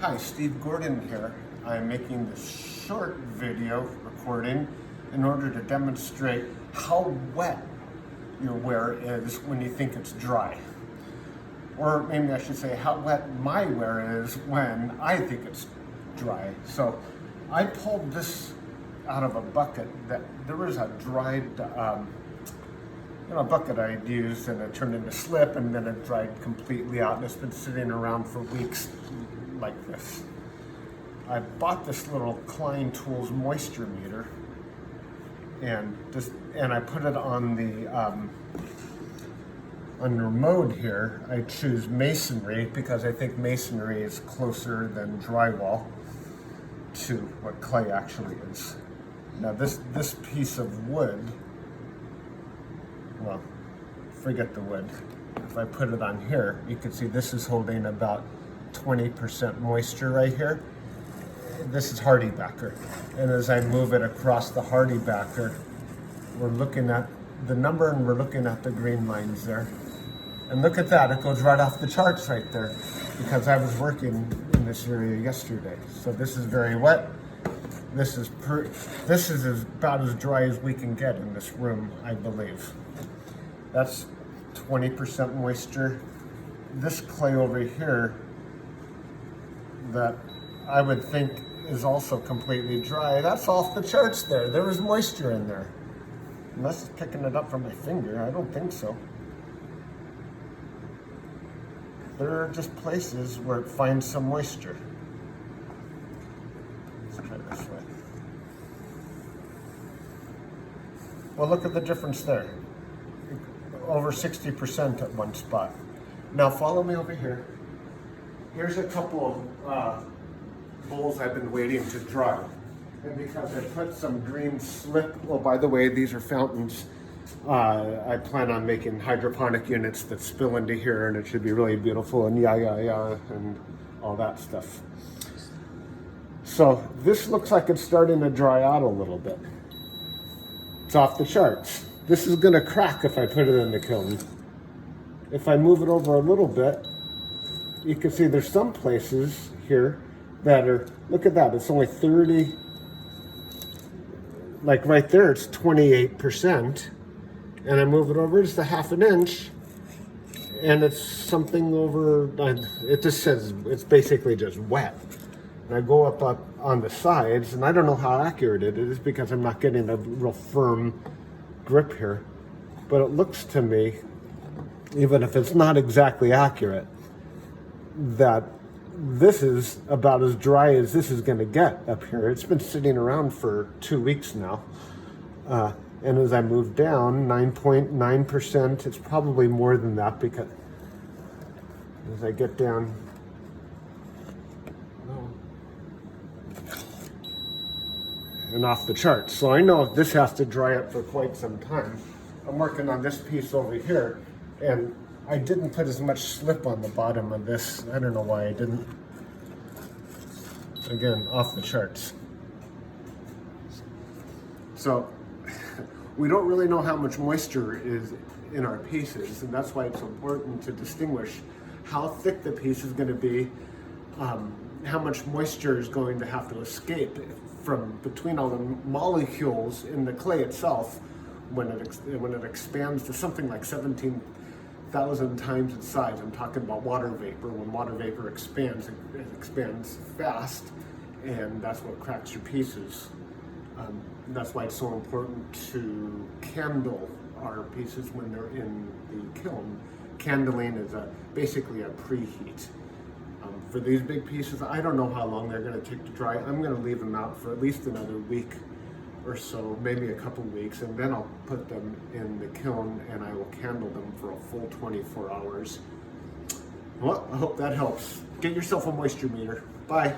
Hi, Steve Gordon here. I'm making this short video recording in order to demonstrate how wet your wear is when you think it's dry. Or maybe I should say how wet my wear is when I think it's dry. So I pulled this out of a bucket that there was a dried bucket I'd used, and it turned into slip, and then it dried completely out, and it's been sitting around for weeks like this. I bought this little Klein Tools moisture meter, and I put it on the under mode here. I choose masonry because I think masonry is closer than drywall to what clay actually is. Now this piece of wood, well, forget the wood. If I put it on here, you can see this is holding about 20% moisture right here. This is hardy backer. And as I move it across the hardy backer, we're looking at the number and we're looking at the green lines there. And look at that, it goes right off the charts right there because I was working in this area yesterday. So this is very wet. This is about as dry as we can get in this room, I believe. That's 20% moisture. This clay over here that I would think is also completely dry, that's off the charts there. There was moisture in there. Unless it's picking it up from my finger, I don't think so. There are just places where it finds some moisture. Let's try this way. Well, look at the difference there. Over 60% at one spot. Now follow me over here. Here's a couple of bowls I've been waiting to dry. And because I put some green slip, oh, by the way, these are fountains. I plan on making hydroponic units that spill into here, and it should be really beautiful and and all that stuff. So this looks like it's starting to dry out a little bit. It's off the charts. This is gonna crack if I put it in the kiln. If I move it over a little bit, you can see there's some places here that are, look at that, it's only 30, like right there, it's 28. And I move it over just a half an inch, and it's something over, it just says, it's basically just wet. And I go up on the sides, and I don't know how accurate it is because I'm not getting a real firm grip here. But it looks to me, even if it's not exactly accurate, that this is about as dry as this is going to get up here. It's been sitting around for 2 weeks now. And as I move down, 9.9%, it's probably more than that because as I get down, and off the charts. So I know this has to dry up for quite some time. I'm working on this piece over here, and I didn't put as much slip on the bottom of this. I don't know why I didn't. Again, off the charts. So we don't really know how much moisture is in our pieces, and that's why it's important to distinguish how thick the piece is going to be, how much moisture is going to have to escape from between all the molecules in the clay itself when it expands to something like 17,000 times its size. I'm talking about water vapor. When water vapor expands, it expands fast, and that's what cracks your pieces. That's why it's so important to candle our pieces when they're in the kiln. Candling is basically a preheat. For these big pieces, I don't know how long they're going to take to dry. I'm going to leave them out for at least another week or so, maybe a couple weeks, and then I'll put them in the kiln and I will candle them for a full 24 hours. Well, I hope that helps. Get yourself a moisture meter. Bye.